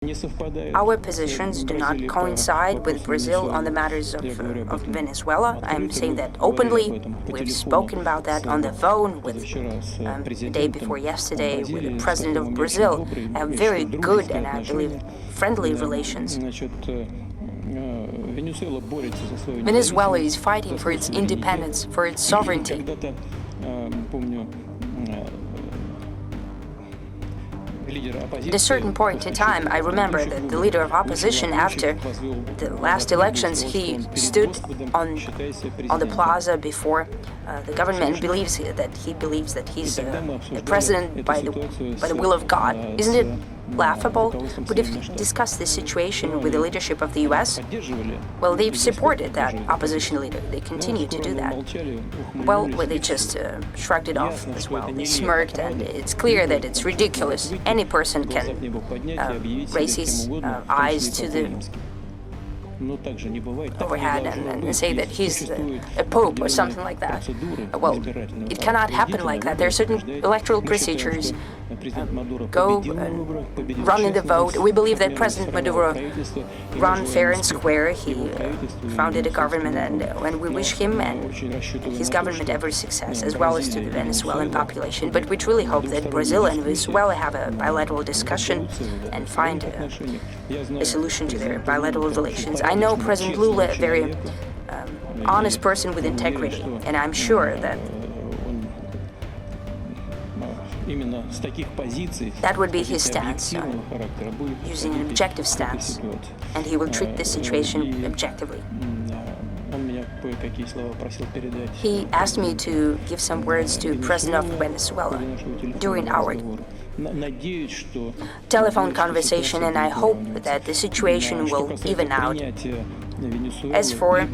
Our positions do not coincide with Brazil on the matters of Venezuela. I'm saying that openly. We've spoken about that on the phone with the day before yesterday with the president of Brazil. Have very good and I believe friendly relations. Venezuela is fighting for its independence, for its sovereignty. At a certain point in time, I remember that the leader of opposition, after the last elections, he stood on the plaza before the government and believes that he's a president by the will of God. Isn't it laughable? But if you discuss this situation with the leadership of the U.S., well, they've supported that opposition leader. They continue to do that. Well, they just shrugged it off as well. They smirked, and it's clear that it's ridiculous. Any person can raise his eyes to the overhead and say that he's a pope or something like that. Well, it cannot happen like that. There are certain electoral procedures. Go and run in the vote. We believe that President Maduro ran fair and square. He founded a government, and we wish him and his government every success, as well as to the Venezuelan population. But we truly hope that Brazil and Venezuela have a bilateral discussion and find a solution to their bilateral relations. I know President Lula, a very honest person with integrity, and I'm sure that that would be his stance, using an objective stance, and he will treat this situation objectively. He asked me to give some words to President of Venezuela during our telephone conversation, and I hope that the situation will even out. As for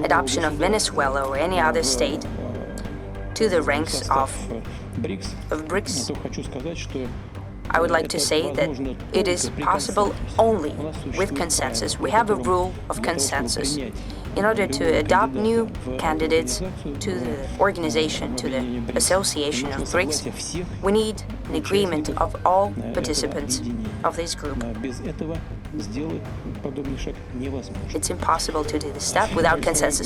adoption of Venezuela or any other state to the ranks of Brics, I would like to say that it is possible only with consensus. We have a rule of consensus. In order to adopt new candidates to the organization, to the association of Brics, we need an agreement of all participants of this group. It's impossible to do this step without consensus.